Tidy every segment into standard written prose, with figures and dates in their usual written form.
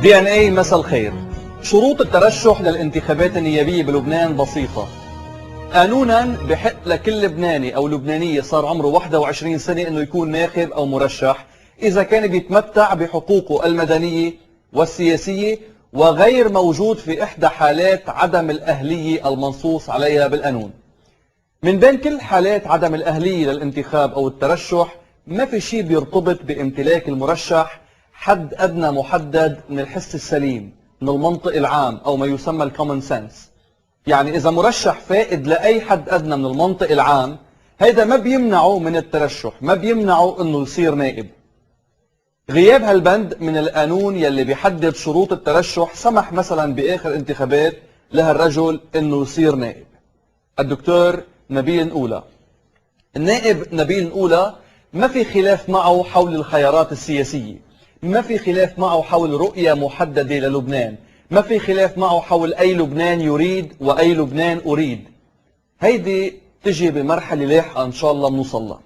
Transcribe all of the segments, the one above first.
DNA مساء الخير. شروط الترشح للانتخابات النيابية بلبنان بسيطة. قانونا بحق لكل لبناني أو لبنانية صار عمره 21 سنة أنه يكون ناخب أو مرشح إذا كان بيتمتع بحقوقه المدنية والسياسية وغير موجود في إحدى حالات عدم الأهلية المنصوص عليها بالقانون. من بين كل حالات عدم الأهلية للانتخاب أو الترشح ما في شيء بيرتبط بامتلاك المرشح حد أدنى محدد من الحس السليم من المنطق العام أو ما يسمى الكومن سنس. يعني إذا مرشح فائد لأي حد أدنى من المنطق العام هيدا ما بيمنعه من الترشح، ما بيمنعه أنه يصير نائب. غياب هالبند من القانون يلي بيحدد شروط الترشح سمح مثلا بآخر انتخابات لهالرجل أنه يصير نائب. الدكتور نبيل نقولة. النائب نبيل نقولة ما في خلاف معه حول الخيارات السياسية، ما في خلاف معه حول رؤية محددة للبنان، ما في خلاف معه حول أي لبنان يريد وأي لبنان أريد. هيدي تجي بمرحلة لاحقة إن شاء الله بنوصلها.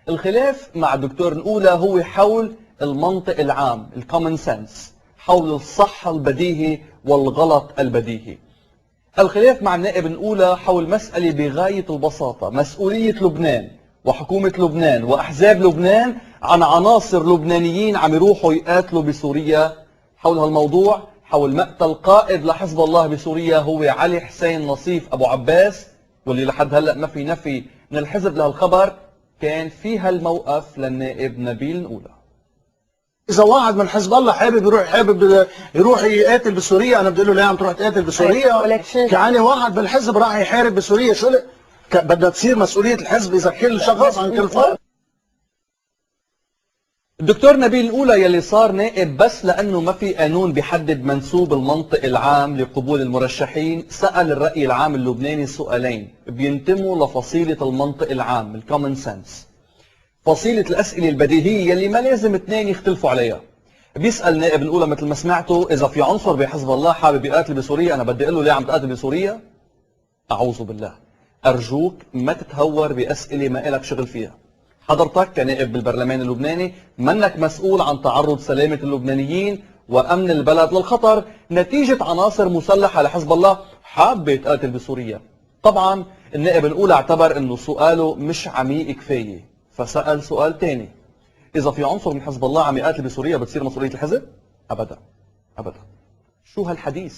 الخلاف مع الدكتور نقولة هو حول المنطق العام، الكومن سنس، حول الصح البديهي والغلط البديهي. الخلاف مع النائب نقولة حول مسألة بغاية البساطة، مسؤولية لبنان وحكومة لبنان وأحزاب لبنان عن عناصر لبنانيين عم يروحوا يقاتلوا بسوريا. حول هالموضوع، حول مقتل قائد لحزب الله بسوريا هو علي حسين نصيف أبو عباس، واللي لحد هلأ ما في نفي من الحزب لهالخبر، كان في هالموقف للنائب نبيل نقولة. إذا واحد من حزب الله حابب يروح يقاتل بسوريا، أنا بدي له ليه عم تروح تقاتل بسوريا؟ يعني واحد بالحزب راح يحارب بسوريا، شو بدها تصير مسؤولية الحزب إذا كل شخص عن كل فرد؟ الدكتور نبيل نقولة يلي صار نائب بس لأنه ما في قانون بيحدد منسوب المنطق العام لقبول المرشحين، سأل الرأي العام اللبناني سؤالين بينتموا لفصيلة المنطق العام، الكومن سنس. فصيلة الأسئلة البديهية يلي ما لازم اثنين يختلفوا عليها. بيسأل نائب نقولة مثل ما سمعتوا إذا في عنصر بحزب الله حابب يقاتل بسوريا، أنا بدي أقول له ليه عم تقاتل بسوريا؟ أعوذ بالله. أرجوك ما تتهور بأسئلة ما إلك شغل فيها. حضرتك كنائب بالبرلمان اللبناني منك مسؤول عن تعرض سلامة اللبنانيين وأمن البلد للخطر نتيجة عناصر مسلحة لحزب الله حابة تقاتل بسوريا. طبعا النائب الأولى اعتبر أنه سؤاله مش عميق كفاية، فسأل سؤال تاني. إذا في عنصر من حزب الله عم يقاتل بسوريا بتصير مسؤولية الحزب؟ أبدا أبدا. شو هالحديث؟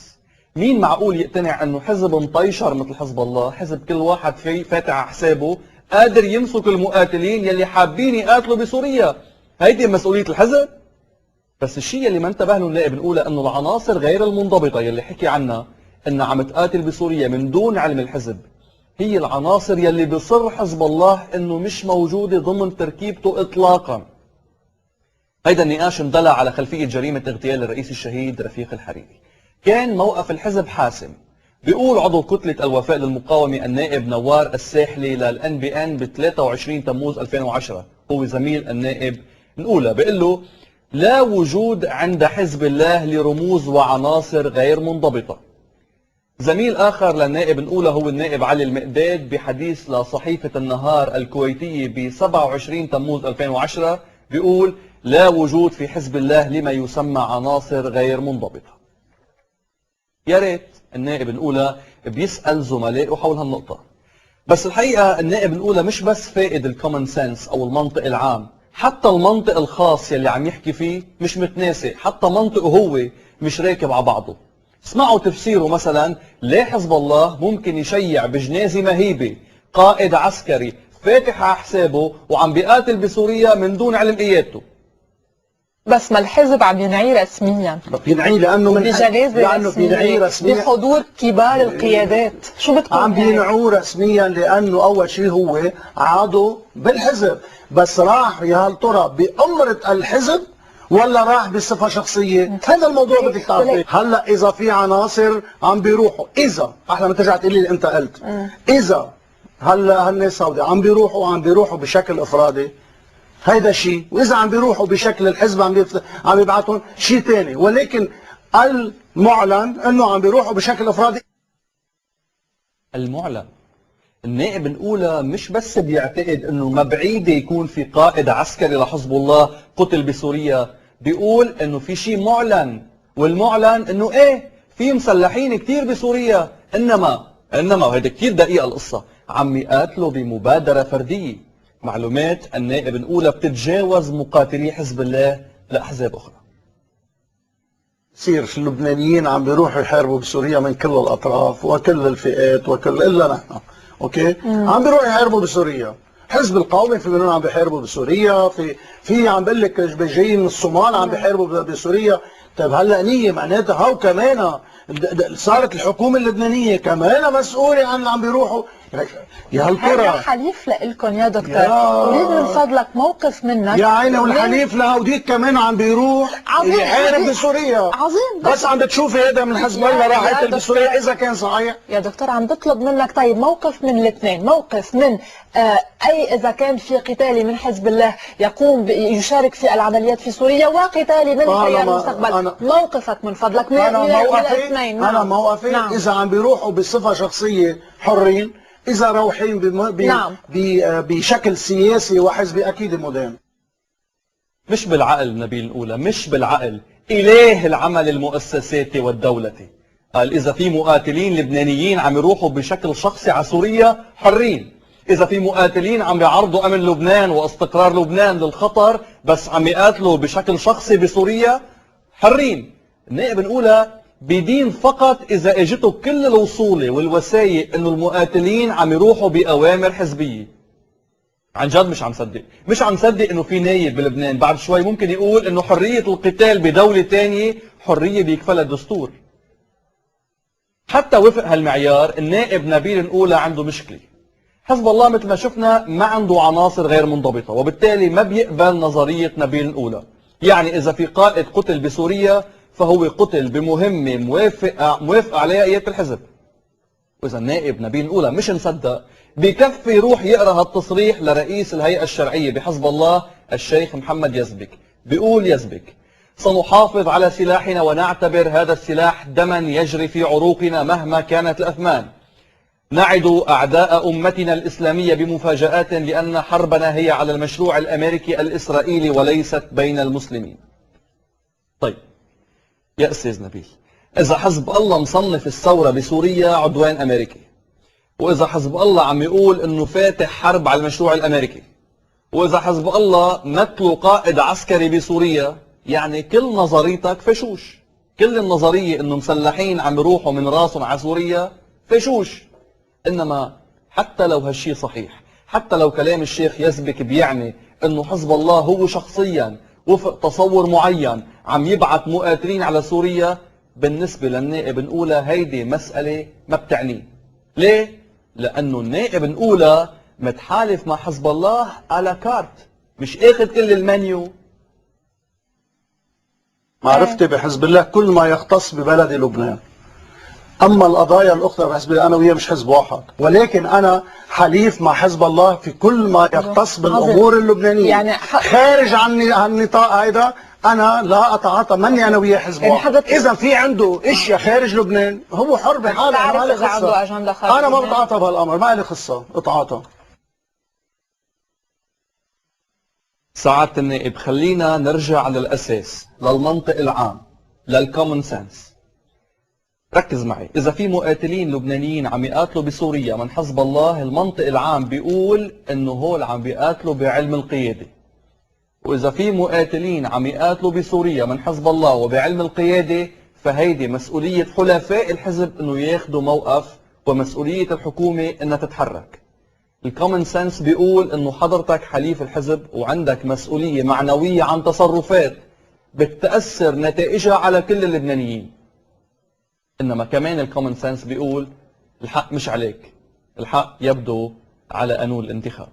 مين معقول يقتنع أنه حزب مطيشر مثل حزب الله، حزب كل واحد فيه فاتح على حسابه، قادر يمسك المقاتلين يلي حابين يقاتلوا بسوريا؟ هيدي مسؤولية الحزب؟ بس الشيء اللي ما انتبه له النائب نقوله انه العناصر غير المنضبطة يلي حكي عنها انها عم تقاتل بسوريا من دون علم الحزب، هي العناصر يلي بصر حزب الله انه مش موجودة ضمن تركيبته اطلاقا. هيدا النقاش اندلع على خلفية جريمة اغتيال الرئيس الشهيد رفيق الحريري. كان موقف الحزب حاسم. بيقول عضو كتلة الوفاء للمقاومة النائب نوار الساحلي للان بي ان ب 23 تموز 2010، هو زميل النائب نقولة، بيقول له لا وجود عند حزب الله لرموز وعناصر غير منضبطة. زميل آخر للنائب نقولة هو النائب علي المقداد بحديث لصحيفة النهار الكويتية ب 27 تموز 2010 بيقول لا وجود في حزب الله لما يسمى عناصر غير منضبطة. يا ريت النائب نقولة بيسأل زملائه حول هالنقطة. بس الحقيقة النائب نقولة مش بس فائد الكومن سنس أو المنطق العام، حتى المنطق الخاص يلي عم يحكي فيه مش متناسق، حتى منطقه هو مش راكب على بعضه. اسمعوا تفسيره مثلا ليه حزب الله ممكن يشيع بجنازة مهيبة قائد عسكري فاتح على حسابه وعم بيقاتل بسوريا من دون علم قيادته. بس ما الحزب عم ينعيه رسميا، بينعيه لانه بينعيه رسميا بحضور كبار القيادات. شو بتكون عم بينعوه رسميا لانه اول شيء هو عضو بالحزب، بس راح يا هل ترى بأمرة الحزب ولا راح بصفة شخصية؟ هذا الموضوع بدك تعرفيه. هلا إذا في عناصر عم بيروحوا، إذا أحلى ما ترجع تقول لي أنت قلت، إذا هلا هالناس السوداء عم بيروحوا بشكل إفرادي، هيدا شيء، وإذا عم بيروحوا بشكل الحزب عم يبعثون شيء ثاني، ولكن المعلن إنه عم بيروحوا بشكل إفرادي. المعلن النائب الأولى مش بس بيعتقد انه ما بعيد يكون في قائد عسكري لحزب الله قتل بسوريا، بيقول انه في شيء معلن والمعلن انه ايه في مسلحين كتير بسوريا، انما وهيدي كتير دقيقة القصة، عم يقاتلوا بمبادرة فردية. معلومات النائب نقولها بتتجاوز مقاتلي حزب الله لأحزاب أخرى. يصير اللبنانيين عم بيروحوا يحاربوا بسوريا من كل الاطراف وكل الفئات وكل الا نحن، اوكي؟ عم بيروحوا يحاربوا بسوريا. حزب القومي في منهم عم بيحاربوا بسوريا، في عم بقول لك جايين من الصومال عم بيحاربوا بسوريا. طيب هلا نية معناتها هاو كمان صارت الحكومة اللبنانية كمان مسؤولة عن اللي عم بيروحوا. يا هل هذا ترى حليف لإلكم يا دكتور، أريد من فضلك موقف منك. يا عيني والحليف لهوديك كمان عم بيروح عظيم. يحارب بسوريا. عظيم. بس عم بتشوفي هذا من حزب الله راح يقتل بسوريا اذا كان صحيح. يا دكتور عم بطلب منك طيب موقف من الاثنين، موقف من اي اذا كان في قتالي من حزب الله يقوم يشارك في العمليات في سوريا، وقتالي من تيار المستقبل. موقفك من فضلك من الاثنين. انا موقفي نعم. اذا عم بيروحوا بصفه شخصيه حرين، اذا روحين نعم. بشكل سياسي وحزبي اكيد مدان. مش بالعقل نبيل نقولها، مش بالعقل، إله العمل المؤسساتي والدولتي قال إذا في مقاتلين لبنانيين عم يروحوا بشكل شخصي على سوريا حرين، إذا في مقاتلين عم يعرضوا أمن لبنان واستقرار لبنان للخطر بس عم يقاتلوا بشكل شخصي بسوريا حرين. النائب نقولها بدين فقط إذا اجته كل الوصولة والوسائل إنه المقاتلين عم يروحوا بأوامر حزبية. عن جد مش عم صدق انه في نايب بلبنان بعد شوي ممكن يقول انه حرية القتال بدولة تانية حرية بيكفلها الدستور. حتى وفق هالمعيار النائب نبيل نقولها عنده مشكلة. حزب الله مثل ما شفنا ما عنده عناصر غير منضبطة، وبالتالي ما بيقبل نظرية نبيل نقولها. يعني اذا في قائد قتل بسوريا فهو قتل بمهمة موافق عليها قيادة الحزب. واذا النائب نبيل نقولها مش مصدق بكفي يروح يقرا هالتصريح لرئيس الهيئة الشرعية بحزب الله الشيخ محمد يزبك. بيقول يزبك: سنحافظ على سلاحنا ونعتبر هذا السلاح دما يجري في عروقنا مهما كانت الأثمان. نعد أعداء أمتنا الإسلامية بمفاجآت لأن حربنا هي على المشروع الأمريكي الإسرائيلي وليست بين المسلمين. طيب يا أستاذ نبيل، إذا حزب الله مصنف الثورة بسوريا عدوان أمريكي، وإذا حزب الله عم يقول إنه فاتح حرب على المشروع الأمريكي، وإذا حزب الله مثله قائد عسكري بسوريا، يعني كل نظريتك فشوش. كل النظرية إنه مسلحين عم يروحوا من راسهم على سوريا فشوش. إنما حتى لو هالشي صحيح، حتى لو كلام الشيخ يزبك بيعني إنه حزب الله هو شخصيا وفق تصور معين عم يبعث مقاتلين على سوريا، بالنسبة للنائب نقولها هيدي مسألة ما بتعنيه. ليه؟ لأنه النائب نقولها متحالف مع حزب الله على كارت، مش اخذ كل المنيو. معرفتي بحزب الله كل ما يختص ببلد لبنان. اما القضايا الاخرى بحزب الله انا وياه مش حزب واحد، ولكن انا حليف مع حزب الله في كل ما يختص بالامور اللبنانيه. يعني خارج عن النطاق هيدا انا لا اتعاطى، مني انا وياه حزب واحد. اذا في عنده اشياء خارج لبنان هو حر بحاله، انا ما لي خصه. انا ما بتعاطى بهالامر، ما لي خصه اتعاطى. سعادة النائب، خلينا نرجع للأساس، للمنطق العام، للكومن سنس. ركز معي، إذا في مقاتلين لبنانيين عم يقاتلوا بسوريا من حزب الله، المنطق العام بيقول إنه هول عم بيقاتلوا بعلم القيادة. وإذا في مقاتلين عم يقاتلوا بسوريا من حزب الله وبعلم القيادة، فهيدي مسؤولية حلفاء الحزب إنه ياخذوا موقف، ومسؤولية الحكومة إنها تتحرك. الكومن سنس بيقول إنه حضرتك حليف الحزب وعندك مسؤولية معنوية عن تصرفات بتأثر نتائجها على كل اللبنانيين. إنما كمان الكومن سنس بيقول الحق مش عليك، الحق يبدو على قانون الانتخاب.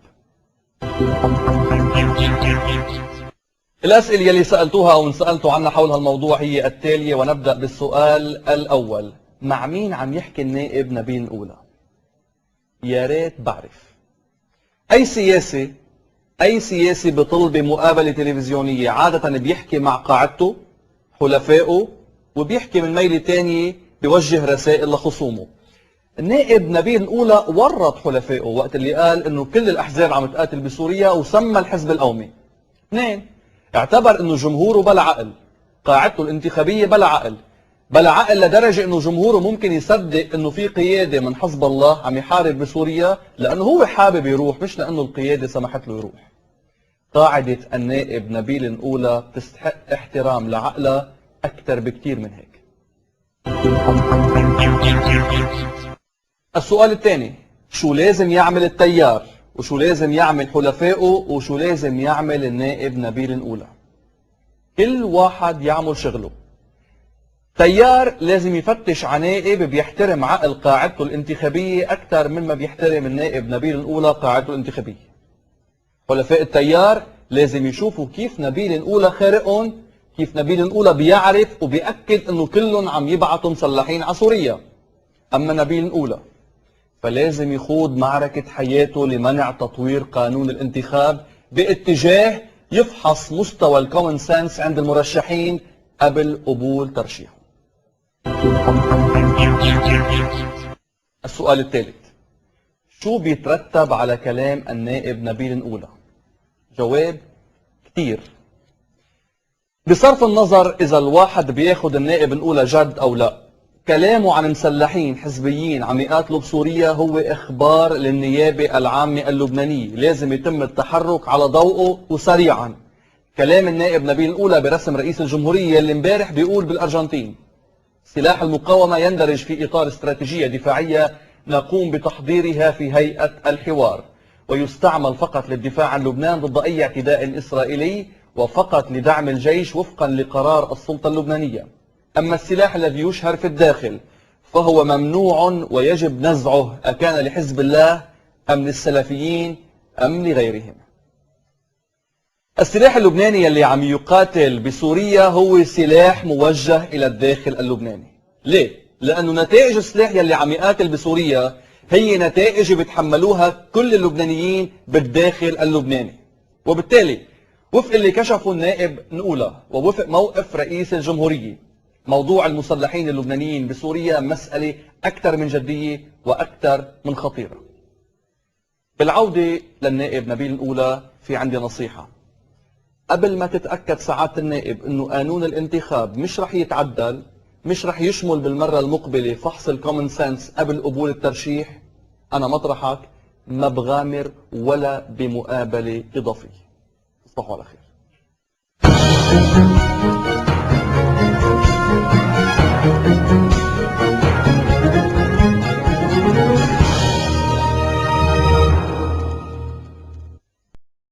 الأسئلة يلي سألتوها أو انسألتوا عنها حول هالموضوع هي التالية، ونبدأ بالسؤال الأول: مع مين عم يحكي النائب نبيل نقولها؟ يا ريت بعرف. أي سياسي بطل بمقابلة تلفزيونية عادة بيحكي مع قاعدته حلفائه، وبيحكي من ميلة تانية بيوجه رسائل لخصومه. النائب نبيل نقولها ورط حلفائه وقت اللي قال انه كل الاحزاب عم تقاتل بسوريا، وسمى الحزب القومي. اثنين، اعتبر انه جمهوره بلا عقل، قاعدته الانتخابية بلا عقل، بلا عقل لدرجة انه جمهوره ممكن يصدق انه في قيادة من حزب الله عم يحارب بسوريا لانه هو حابب يروح، مش لانه القيادة سمحت له يروح. قاعدة النائب نبيل نقولة بتستحق احترام لعقلها اكثر بكثير من هيك. السؤال الثاني، شو لازم يعمل التيار؟ وشو لازم يعمل حلفائه؟ وشو لازم يعمل النائب نبيل نقولة؟ كل واحد يعمل شغله. تيار لازم يفتش على نائب بيحترم عقل قاعدته الانتخابية أكثر مما بيحترم النائب نبيل نقولة قاعدته الانتخابية. حلفاء التيار لازم يشوفوا كيف نبيل نقولة خارقهم، كيف نبيل نقولة بيعرف وبيأكد انه كلهم عم يبعثوا مسلحين على سوريا. اما نبيل نقولة فلازم يخوض معركة حياته لمنع تطوير قانون الانتخاب باتجاه يفحص مستوى الكومن سنس عند المرشحين قبل قبول ترشيحه. السؤال الثالث، شو بيترتب على كلام النائب نبيل نقولة؟ جواب كتير. بصرف النظر إذا الواحد بياخد النائب نقولة جد أو لا، كلامه عن مسلحين حزبيين عم يقاتلوا بسوريا هو إخبار للنيابة العامة اللبنانية، لازم يتم التحرك على ضوءه وسريعا. كلام النائب نبيل نقولة برسم رئيس الجمهورية اللي امبارح بيقول بالأرجنتين سلاح المقاومة يندرج في إطار استراتيجية دفاعية نقوم بتحضيرها في هيئة الحوار، ويستعمل فقط للدفاع عن لبنان ضد أي اعتداء إسرائيلي، وفقط لدعم الجيش وفقا لقرار السلطة اللبنانية. أما السلاح الذي يشهر في الداخل فهو ممنوع ويجب نزعه، أكان لحزب الله أم للسلفيين أم لغيرهم. السلاح اللبناني اللي عم يقاتل بسوريا هو سلاح موجه إلى الداخل اللبناني. ليه؟ لأنه نتائج السلاح يلي عم يقاتل بسوريا هي نتائج بتحملوها كل اللبنانيين بالداخل اللبناني. وبالتالي وفق اللي كشفه النائب نقولة ووفق موقف رئيس الجمهورية، موضوع المسلحين اللبنانيين بسوريا مسألة أكثر من جدية وأكثر من خطيرة. بالعودة للنائب نبيل نقولة في عندي نصيحة. قبل ما تتأكد سعادة النائب أنه قانون الانتخاب مش رح يتعدل، مش رح يشمل بالمرة المقبلة فحص الكومن سنس قبل قبول الترشيح، أنا مطرحك ما بغامر ولا بمقابلة إضافية. تصبحوا على خير.